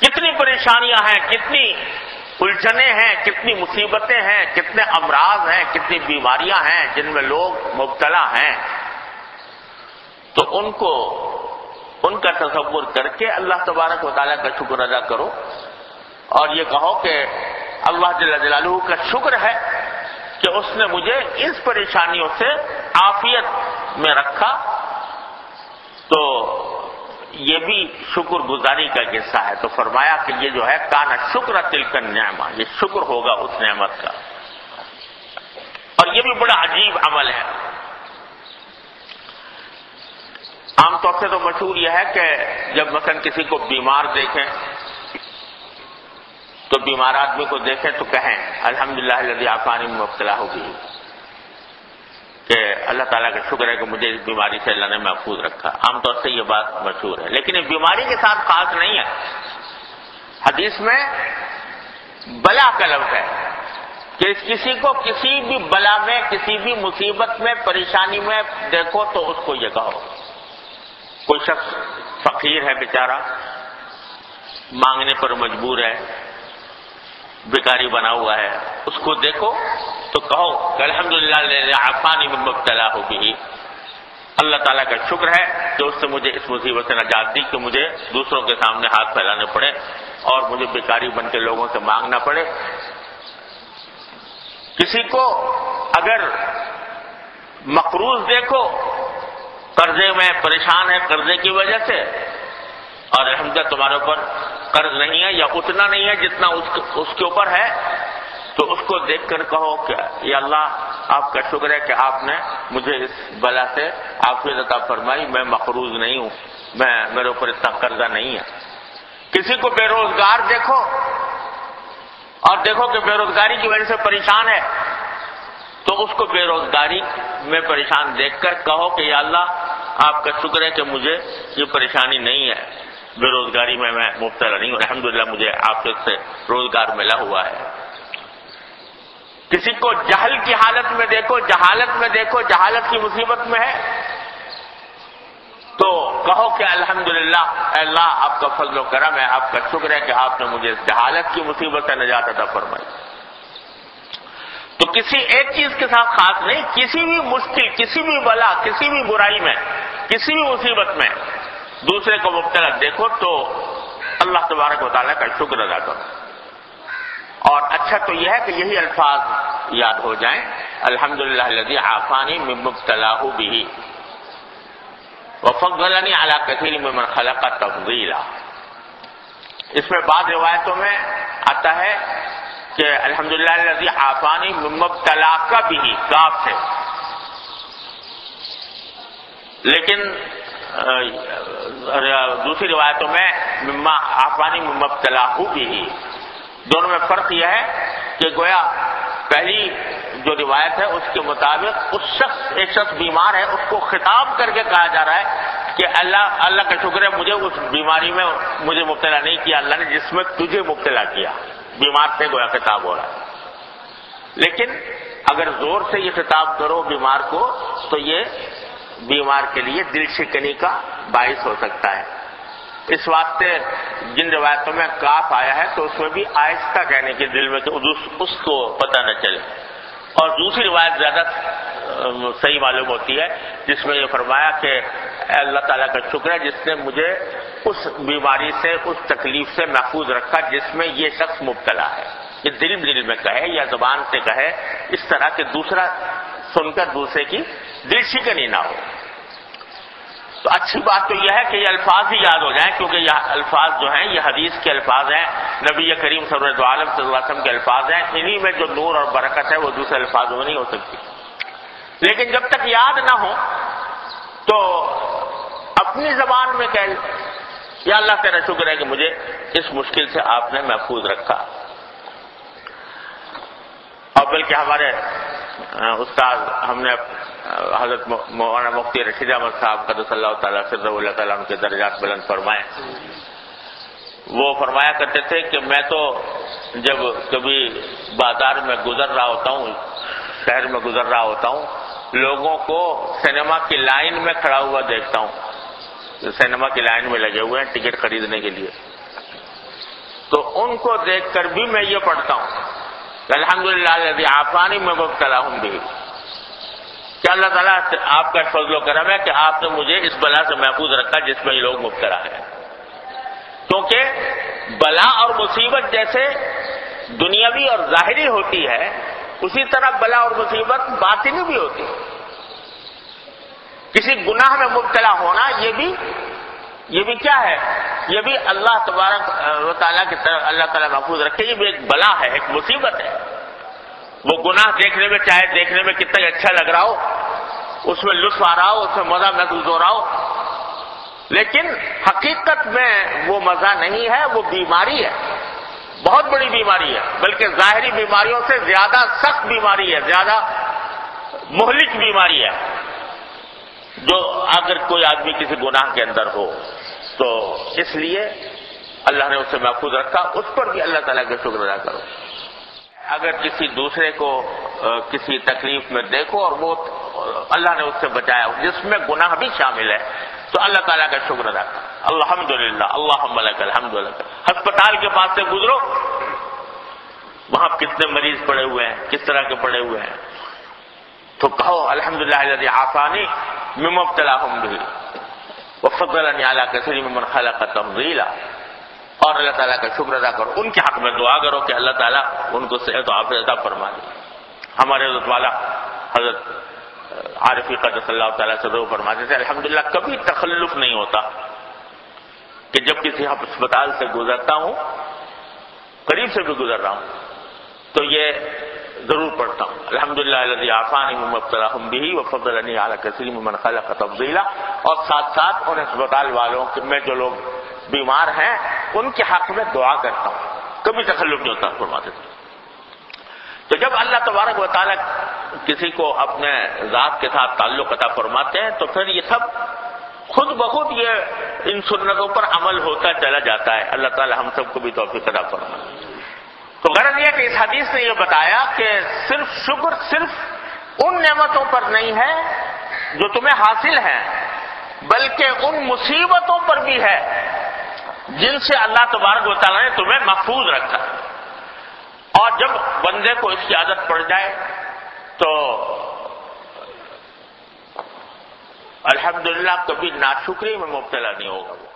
کتنی پریشانیاں ہیں، کتنی الجھنیں ہیں، کتنی مصیبتیں ہیں، کتنے امراض ہیں، کتنی بیماریاں ہیں جن میں لوگ مبتلا ہیں، تو ان کا تصور کر کے اللہ تبارک و تعالیٰ کا شکر ادا کرو، اور یہ کہو کہ اللہ جل جلالہ کا شکر ہے کہ اس نے مجھے اس پریشانیوں سے عافیت میں رکھا۔ تو یہ بھی شکر گزاری کا حصہ ہے۔ تو فرمایا کہ یہ جو ہے کانا شکر تلک النعمہ، یہ شکر ہوگا اس نعمت کا۔ اور یہ بھی بڑا عجیب عمل ہے۔ عام طور سے تو مشہور یہ ہے کہ جب مثلا کسی کو بیمار دیکھیں تو بیمار آدمی کو دیکھیں تو کہیں الحمدللہ الذی عافانی مما ابتلاه به، کہ اللہ تعالیٰ کا شکر ہے کہ مجھے اس بیماری سے اللہ نے محفوظ رکھا۔ عام طور سے یہ بات مشہور ہے، لیکن یہ بیماری کے ساتھ خاص نہیں ہے۔ حدیث میں بلا کا لفظ ہے کہ کسی کو کسی بھی بلا میں، کسی بھی مصیبت میں، پریشانی میں دیکھو تو اس کو یہ کہو۔ کوئی شخص فقیر ہے بیچارہ، مانگنے پر مجبور ہے، بیکاری بنا ہوا ہے، اس کو دیکھو تو کہو کہ الحمدللہ الذی عافانی مما ابتلاه به، اللہ تعالیٰ کا شکر ہے کہ اس نے مجھے اس مصیبت سے نجات دی کہ مجھے دوسروں کے سامنے ہاتھ پھیلانے پڑے اور مجھے بیکاری بن کے لوگوں سے مانگنا پڑے۔ کسی کو اگر مقروض دیکھو، قرضے میں پریشان ہے قرضے کی وجہ سے، اور الحمدللہ تمہارے اوپر قرض نہیں ہے یا اتنا نہیں ہے جتنا اس کے اوپر ہے، تو اس کو دیکھ کر کہو کہ یا اللہ آپ کا شکر ہے کہ آپ نے مجھے اس بلا سے عافیت عطا فرمائی، میں مقروض نہیں ہوں، میرے اوپر اتنا قرضہ نہیں ہے۔ کسی کو بے روزگار دیکھو اور دیکھو کہ بے روزگاری کی وجہ سے پریشان ہے، تو اس کو بے روزگاری میں پریشان دیکھ کر کہو کہ یا اللہ آپ کا شکر ہے کہ مجھے یہ پریشانی نہیں ہے، بے روزگاری میں مبتلا نہیں ہوں، الحمدللہ مجھے عافیت سے روزگار ملا ہوا ہے۔ کسی کو جہل کی حالت میں دیکھو، جہالت میں دیکھو، جہالت کی مصیبت میں ہے، تو کہو کہ الحمدللہ اللہ آپ کا فضل و کرم ہے، آپ کا شکر ہے کہ آپ نے مجھے اس جہالت کی مصیبت سے نجات عطا فرمائی۔ تو کسی ایک چیز کے ساتھ خاص نہیں، کسی بھی مشکل، کسی بھی بلا، کسی بھی برائی میں، کسی بھی مصیبت میں دوسرے کو مبتلا دیکھو تو اللہ تبارک و تعالیٰ کا شکر ادا کرو۔ اور اچھا تو یہ ہے کہ یہی الفاظ یاد ہو جائیں، الحمدللہ الذی عافانی مما ابتلاه به وفضلنی علی کثیر ممن خلق تفضیلا۔ اس میں بعض روایتوں میں آتا ہے کہ الحمدللہ الذی عافانی مما ابتلاک به، کاف سے، لیکن دوسری روایتوں میں مما عافانی مما ابتلاه به۔ دونوں میں فرق یہ ہے کہ گویا پہلی جو روایت ہے اس کے مطابق ایک شخص بیمار ہے، اس کو خطاب کر کے کہا جا رہا ہے کہ اللہ کا شکر ہے مجھے اس بیماری میں مجھے مبتلا نہیں کیا اللہ نے جس میں تجھے مبتلا کیا، بیمار سے گویا خطاب ہو رہا ہے۔ لیکن اگر زور سے یہ خطاب کرو بیمار کو تو یہ بیمار کے لیے دل شکنی کا باعث ہو سکتا ہے۔ اس واسطے جن روایتوں میں کاف آیا ہے تو اس میں بھی آہستہ کہنے کے دل میں کہ اس کو پتہ نہ چلے، اور دوسری روایت زیادہ صحیح معلوم ہوتی ہے جس میں یہ فرمایا کہ اللہ تعالیٰ کا شکر ہے جس نے مجھے اس بیماری سے، اس تکلیف سے محفوظ رکھا جس میں یہ شخص مبتلا ہے۔ یہ دل میں کہے یا زبان سے کہے، اس طرح کہ دوسرا سن کر دوسرے کی دل شکنی نہ ہو۔ تو اچھی بات تو یہ ہے کہ یہ الفاظ ہی یاد ہو جائیں، کیونکہ یہ الفاظ جو ہیں یہ حدیث کے الفاظ ہیں، نبی کریم سرور دو عالم صلی اللہ علیہ وسلم کے الفاظ ہیں، انہی میں جو نور اور برکت ہے وہ دوسرے الفاظوں میں نہیں ہو سکتی۔ لیکن جب تک یاد نہ ہو تو اپنی زبان میں کہہ یا اللہ تیرا شکر ہے کہ مجھے اس مشکل سے آپ نے محفوظ رکھا۔ اور بلکہ ہمارے استاد ہم نے حضرت مولانا مفتی رشید احمد صاحب قدس اللہ تعالیٰ سرہ اللہ تعالیٰ ان کے درجات بلند فرمائے، وہ فرمایا کرتے تھے کہ میں تو جب کبھی بازار میں گزر رہا ہوتا ہوں، شہر میں گزر رہا ہوتا ہوں، لوگوں کو سینما کی لائن میں کھڑا ہوا دیکھتا ہوں، سینما کی لائن میں لگے ہوئے ہیں ٹکٹ خریدنے کے لیے، تو ان کو دیکھ کر بھی میں یہ پڑھتا ہوں کہ الحمدللہ الذی عافانی من مبتلا بہ، کہ اللہ تعالیٰ آپ کا فضل و کرم ہے کہ آپ نے مجھے اس بلا سے محفوظ رکھا جس میں یہ لوگ مبتلا ہیں. کیونکہ بلا اور مصیبت جیسے دنیاوی اور ظاہری ہوتی ہے، اسی طرح بلا اور مصیبت باطنی بھی ہوتی ہے. کسی گناہ میں مبتلا ہونا یہ بھی کیا ہے؟ یہ بھی اللہ تبارک و تعالیٰ کی طرف اللہ تعالیٰ محفوظ رکھے، یہ بھی ایک بلا ہے، ایک مصیبت ہے. وہ گناہ دیکھنے میں چاہے دیکھنے میں کتنا اچھا لگ رہا ہو، اس میں لطف آ رہا ہو، اس میں مزہ محسوس ہو رہا ہو، لیکن حقیقت میں وہ مزہ نہیں ہے، وہ بیماری ہے، بہت بڑی بیماری ہے، بلکہ ظاہری بیماریوں سے زیادہ سخت بیماری ہے، زیادہ مہلک بیماری ہے. جو اگر کوئی آدمی کسی گناہ کے اندر ہو تو اس لیے اللہ نے اسے محفوظ رکھا، اس پر بھی اللہ تعالیٰ کا شکر ادا کرو. اگر کسی دوسرے کو کسی تکلیف میں دیکھو اور وہ اللہ نے اس سے بچایا جس میں گناہ بھی شامل ہے تو اللہ تعالیٰ کا شکر ادا کرو. الحمدللہ اللہم لک الحمد لک. ہسپتال کے پاس سے گزرو، وہاں کتنے مریض پڑے ہوئے ہیں، کس طرح کے پڑے ہوئے ہیں، تو کہو الحمدللہ الذی عافانی مما ابتلاہم بہ وفضلنی علی کثیر ممن خلق تفضیلا. اور اللہ تعالیٰ کا شکر ادا کرو، ان کے حق میں دعا کرو کہ اللہ تعالیٰ ان کو صحت و عافیت عطا فرما دے. ہمارے حضرت والا حضرت عارفی قدس اللہ تعالیٰ سے دعا فرماتے تھے الحمدللہ کبھی تخلف نہیں ہوتا کہ جب کسی ہسپتال سے گزرتا ہوں، قریب سے بھی گزر رہا ہوں، تو یہ ضرور پڑھتا ہوں الحمدللہ الذی عافانی مما ابتلاہم بہ وفضلنی علی کثیر ممن خلق تفضیلا. اور ساتھ ساتھ ان ہسپتال والوں میں جو لوگ بیمار ہیں ان کے حق میں دعا کرتا ہوں، کبھی تخلف نہیں ہوتا فرماتے تھے. تو جب اللہ تبارک و تعالیٰ کسی کو اپنے ذات کے ساتھ تعلق عطا فرماتے ہیں تو پھر یہ سب خود بخود یہ ان سنتوں پر عمل ہوتا چلا جاتا ہے. اللہ تعالیٰ ہم سب کو بھی توفیق عطا فرمائے. تو غرض یہ کہ اس حدیث نے یہ بتایا کہ صرف شکر صرف ان نعمتوں پر نہیں ہے جو تمہیں حاصل ہیں، بلکہ ان مصیبتوں پر بھی ہے جن سے اللہ تبارک و تعالیٰ نے تمہیں محفوظ رکھا. اور جب بندے کو اس کی عادت پڑ جائے تو الحمدللہ کبھی ناشکری میں مبتلا نہیں ہوگا وہ.